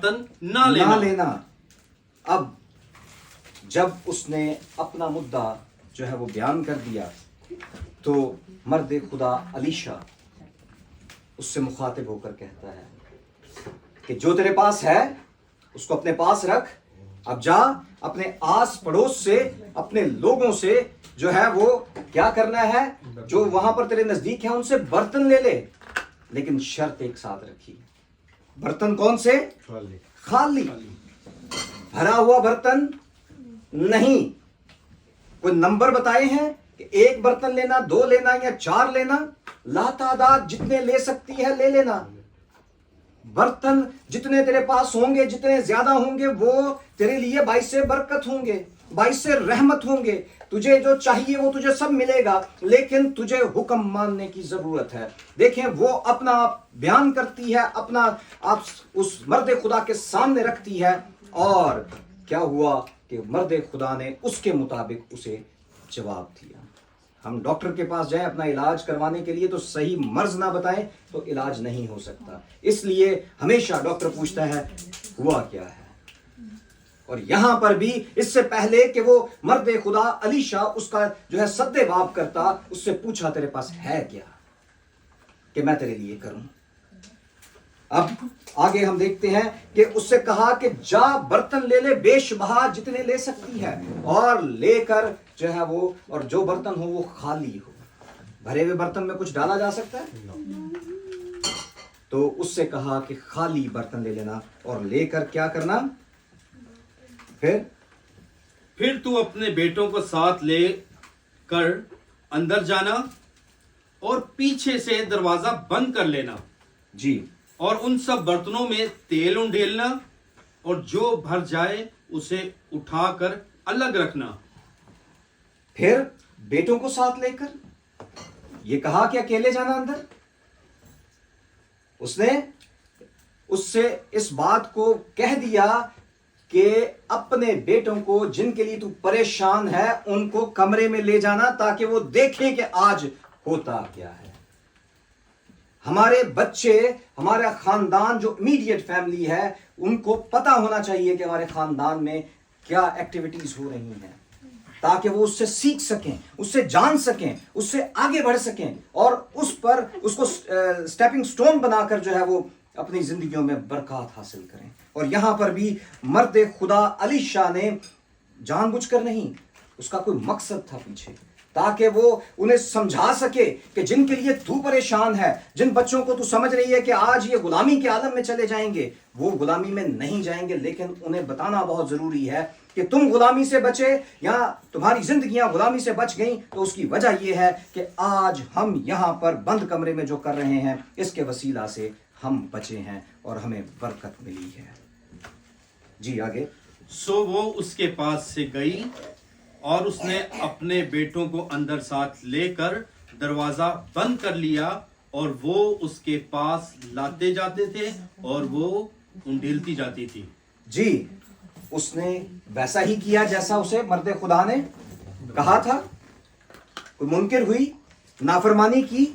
बर्तन ना लेना। अब जब उसने अपना मुद्दा जो है वो बयान कर दिया तो मर्द खुदा अलीशा उससे मुखातिब होकर कहता है कि जो तेरे पास है उसको अपने पास रख, अब जा अपने आस पड़ोस से, अपने लोगों से जो है वो क्या करना है, जो वहां पर तेरे नजदीक है उनसे बर्तन ले ले, लेकिन शर्त एक साथ रखी। बर्तन कौन से? खाली, भरा हुआ बर्तन नहीं। कोई नंबर बताए हैं कि एक बर्तन लेना, दो लेना या चार लेना? लातादाद जितने ले सकती है ले लेना। बर्तन जितने तेरे पास होंगे, जितने ज्यादा होंगे, वो तेरे लिए बाइस से बरकत होंगे, बाइस से रहमत होंगे। तुझे जो चाहिए वो तुझे सब मिलेगा, लेकिन तुझे हुक्म मानने की जरूरत है। देखें, वो अपना आप बयान करती है, अपना आप उस मर्द खुदा के सामने रखती है, और क्या हुआ कि मर्द खुदा ने उसके मुताबिक उसे जवाब दिया। हम डॉक्टर के पास जाएं अपना इलाज करवाने के लिए तो सही मर्ज ना बताएं तो इलाज नहीं हो सकता। इसलिए हमेशा डॉक्टर पूछता है हुआ क्या है। और यहां पर भी इससे पहले कि वो मर्द खुदा अलीशा उसका जो है सद्देबाब करता, उससे पूछा तेरे पास है क्या कि मैं तेरे लिए करूं। अब आगे हम देखते हैं कि उससे कहा कि जा बर्तन ले ले, बेशबहा जितने ले सकती है, और लेकर जो है वो, और जो बर्तन हो वो खाली हो। भरे हुए बर्तन में कुछ डाला जा सकता है? तो उससे कहा कि खाली बर्तन ले लेना और लेकर क्या करना? फिर तू अपने बेटों को साथ ले कर अंदर जाना और पीछे से दरवाजा बंद कर लेना जी, और उन सब बर्तनों में तेल उंडेलना, और जो भर जाए उसे उठाकर अलग रखना। फिर बेटों को साथ लेकर, ये कहा कि अकेले जाना अंदर? उसने उससे इस बात को कह दिया कि अपने बेटों को जिनके लिए तू परेशान है उनको कमरे में ले जाना, ताकि वो देखें कि आज होता क्या है। हमारे बच्चे, हमारा खानदान, जो इमीडिएट फैमिली है, उनको पता होना चाहिए कि हमारे खानदान में क्या एक्टिविटीज हो रही हैं, ताकि वो उससे सीख सकें, उससे जान सकें, उससे आगे बढ़ सकें, और उस पर उसको स्टेपिंग स्टोन बनाकर जो है वो अपनी जिंदगियों में बरकत हासिल करें। और यहां पर भी मर्द खुदा अलीशा ने जानबूझकर नहीं, उसका कोई मकसद था पीछे, ताकि वो उन्हें समझा सके कि जिनके लिए तू परेशान है, जिन बच्चों को तू समझ रही है कि आज ये गुलामी के आलम में चले जाएंगे, वो गुलामी में नहीं जाएंगे, लेकिन उन्हें बताना बहुत जरूरी है कि तुम गुलामी से बचे या तुम्हारी जिंदगियां गुलामी से बच गई, तो उसकी वजह यह है कि आज हम यहां पर बंद कमरे में जो कर रहे हैं, इसके वसीला से हम बचे हैं और हमें बरकत मिली है। जी आगे। सो वो उसके पास से गई और उसने अपने बेटों को अंदर साथ लेकर दरवाजा बंद कर लिया, और वो उसके पास लाते जाते थे और वो उंडेलती जाती थी। जी, उसने वैसा ही किया जैसा उसे मर्द खुदा ने कहा था। कोई मुनकिर हुई, नाफरमानी की,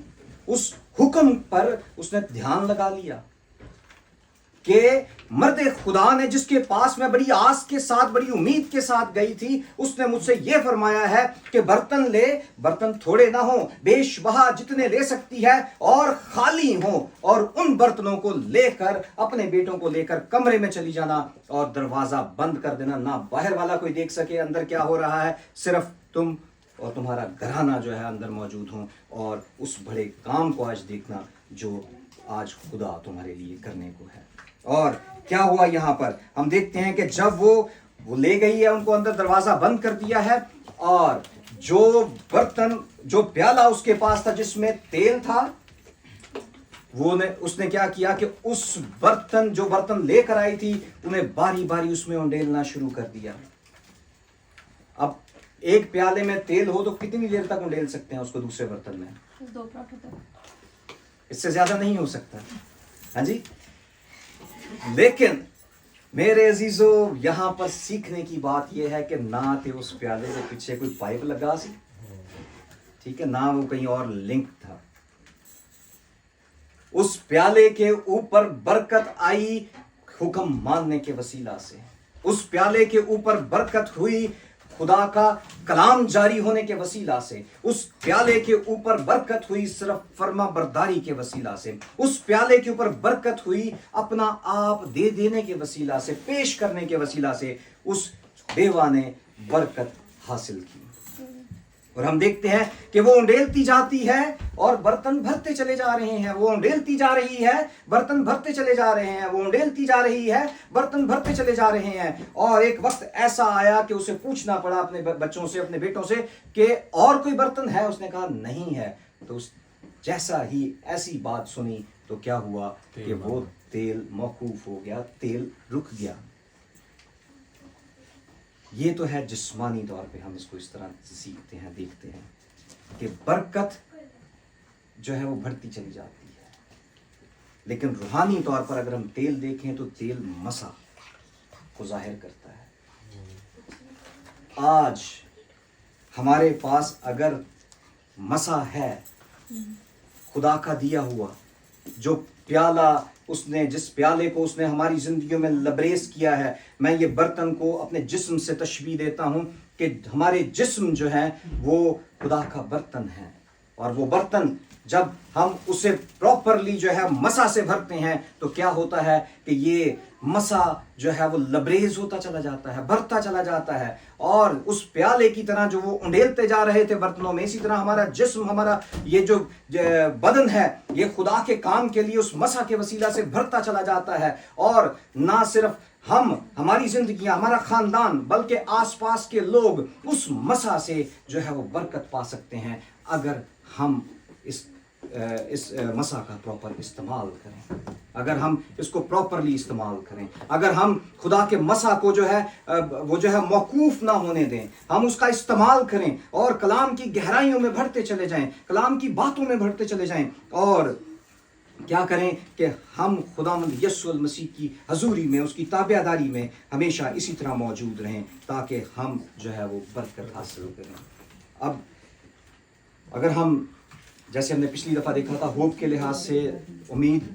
उस हुक्म पर उसने ध्यान लगा लिया कि मर्द खुदा ने जिसके पास मैं बड़ी आस के साथ, बड़ी उम्मीद के साथ गई थी, उसने मुझसे यह फरमाया है कि बर्तन ले, बर्तन थोड़े ना हो, बेशबहा जितने ले सकती है, और खाली हो, और उन बर्तनों को लेकर अपने बेटों को लेकर कमरे में चली जाना और दरवाजा बंद कर देना, ना बाहर वाला कोई देख सके अंदर क्या हो रहा है, सिर्फ तुम और तुम्हारा घराना जो है अंदर मौजूद हो, और उस बड़े काम को आज देखना जो आज खुदा तुम्हारे लिए करने को है। और क्या हुआ यहां पर हम देखते हैं कि जब वो ले गई है, उनको अंदर दरवाजा बंद कर दिया है, और जो बर्तन, जो प्याला उसके पास था जिसमें तेल था, उसने क्या किया कि उस जो बर्तन लेकर आई थी, उन्हें बारी बारी उसमें उंडेलना शुरू कर दिया। अब एक प्याले में तेल हो तो कितनी देर तक उंडेल सकते हैं उसको दूसरे बर्तन में? 2 पराठे तक, इससे ज्यादा नहीं हो सकता। हाँ जी। लेकिन मेरे अजीजों, यहां पर सीखने की बात यह है कि ना थे उस प्याले के पीछे कोई पाइप लगा सी, ठीक है, ना वो कहीं और लिंक था। उस प्याले के ऊपर बरकत आई, हुक्म मानने के वसीला से, उस प्याले के ऊपर बरकत हुई खुदा का कलाम जारी होने के वसीला से, उस प्याले के ऊपर बरकत हुई सिर्फ फर्मा बरदारी के वसीला से, उस प्याले के ऊपर बरकत हुई अपना आप दे देने के वसीला से, पेश करने के वसीला से उस बेवा ने बरकत हासिल की। और हम देखते हैं कि वो उंडेलती जाती है और बर्तन भरते चले जा रहे हैं, वो उंडेलती जा रही है, बर्तन भरते चले जा रहे हैं, वो उंडेलती जा रही है, बर्तन भरते चले जा रहे हैं। और एक वक्त ऐसा आया कि उसे पूछना पड़ा अपने बच्चों से, अपने बेटों से कि और कोई बर्तन है? उसने कहा नहीं है। तो जैसा ही ऐसी बात सुनी तो क्या हुआ कि वो तेल मौकूफ हो गया, तेल रुक गया। ये तो है जिस्मानी तौर पे हम इसको इस तरह सीखते हैं, देखते हैं कि बरकत जो है वो बढ़ती चली जाती है। लेकिन रूहानी तौर पर अगर हम तेल देखें तो तेल मसा को जाहिर करता है। आज हमारे पास अगर मसा है खुदा का दिया हुआ, जो प्याला उसने, जिस प्याले को उसने हमारी जिंदगियों में लबरेज किया है, मैं ये बर्तन को अपने जिस्म से तशबीह देता हूं कि हमारे जिस्म जो है वो खुदा का बर्तन है। और वो बर्तन जब हम उसे प्रॉपरली जो है मसा से भरते हैं तो क्या होता है कि ये मसा जो है वो लबरेज होता चला जाता है, भरता चला जाता है। और उस प्याले की तरह जो वो उंडेलते जा रहे थे बर्तनों में, इसी तरह हमारा जिस्म, हमारा ये जो बदन है, ये खुदा के काम के लिए उस मसा के वसीला से भरता चला जाता है। और ना सिर्फ हम, हमारी जिंदगियां, हमारा खानदान, बल्कि आसपास के लोग उस मसा से जो है वो बरकत पा सकते हैं अगर हम इस मसा का प्रॉपर इस्तेमाल करें, अगर हम इसको प्रॉपरली इस्तेमाल करें, अगर हम खुदा के मसा को जो है वो जो है मौकूफ ना होने दें, हम उसका इस्तेमाल करें और कलाम की गहराइयों में बढ़ते चले जाएं, कलाम की बातों में बढ़ते चले जाएं। और क्या करें कि हम खुदावंद यीशु मसीह की हजूरी में, उसकी ताबेदारी में हमेशा इसी तरह मौजूद रहें ताकि हम जो है वो बरकत हासिल करें। अब अगर हम, जैसे हमने पिछली दफ़ा देखा था, होप के लिहाज से उम्मीद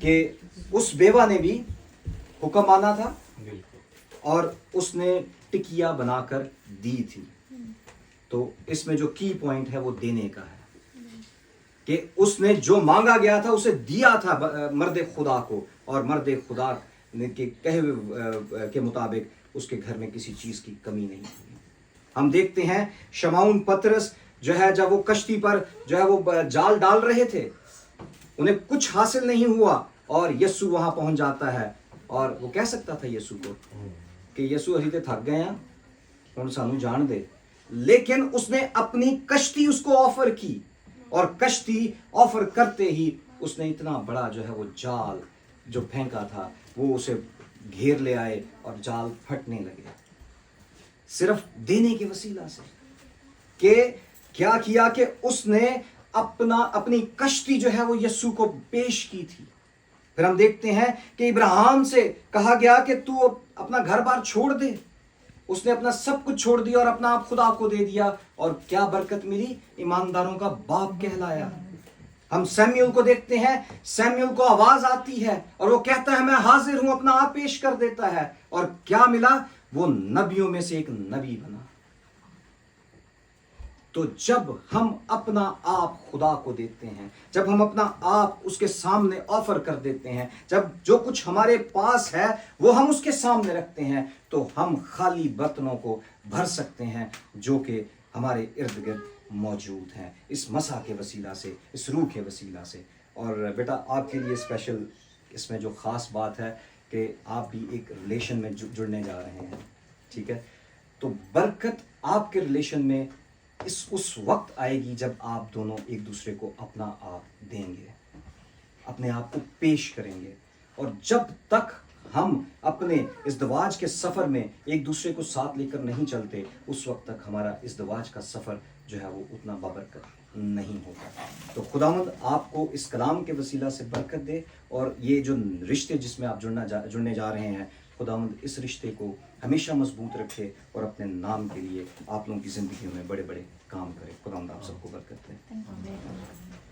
कि उस बेवा ने भी हुक्म माना था और उसने टिकिया बनाकर दी थी। तो इसमें जो की पॉइंट है वो देने का है कि उसने जो मांगा गया था उसे दिया था मर्द खुदा को, और मर्द खुदा के कहे हुए के मुताबिक उसके घर में किसी चीज़ की कमी नहीं हुई। हम देखते हैं शमाउन पतरस जो है, जब वो कश्ती पर जो है वो जाल डाल रहे थे, उन्हें कुछ हासिल नहीं हुआ और यीशु वहां पहुंच जाता है। और वो कह सकता था यीशु को कि यीशु अभी तो थक गए हैं, हुण सानू जान दे, लेकिन उसने अपनी कश्ती उसको ऑफर की और कश्ती ऑफर करते ही उसने इतना बड़ा जो है वो जाल जो फेंका था वो उसे घेर ले आए और जाल फटने लगे, सिर्फ देने के वसीला से। कि क्या किया कि उसने अपनी कश्ती जो है वो यीशु को पेश की थी। फिर हम देखते हैं कि इब्राहिम से कहा गया कि तू अपना घर बार छोड़ दे, उसने अपना सब कुछ छोड़ दिया और अपना आप खुदा को दे दिया, और क्या बरकत मिली, ईमानदारों का बाप कहलाया। हम सैमुएल को देखते हैं, सैमुएल को आवाज आती है और वो कहता है मैं हाजिर हूं, अपना आप पेश कर देता है, और क्या मिला, वो नबियों में से एक नबी बना। तो जब हम अपना आप खुदा को देते हैं, जब हम अपना आप उसके सामने ऑफर कर देते हैं, जब जो कुछ हमारे पास है वो हम उसके सामने रखते हैं, तो हम खाली बर्तनों को भर सकते हैं जो कि हमारे इर्द गिर्द मौजूद हैं, इस मसा के वसीला से, इस रूह के वसीला से। और बेटा आपके लिए स्पेशल इसमें जो ख़ास बात है कि आप भी एक रिलेशन में जुड़ने जा रहे हैं, ठीक है। तो बरकत आपके रिलेशन में उस वक्त आएगी जब आप दोनों एक दूसरे को अपना आप देंगे, अपने आप को पेश करेंगे। और जब तक हम अपने इज़्दवाज के सफ़र में एक दूसरे को साथ लेकर नहीं चलते, उस वक्त तक हमारा इज़्दवाज का सफ़र जो है वो उतना बाबरकत नहीं होता। तो खुदावंद आपको इस कलाम के वसीला से बरकत दे, और ये जो रिश्ते जिसमें आप जुड़ने जा रहे हैं, खुदावंद इस रिश्ते को हमेशा मजबूत रखे और अपने नाम के लिए आप लोगों की ज़िंदगी में बड़े बड़े काम करे। खुदावंद आप सबको बरकत दे।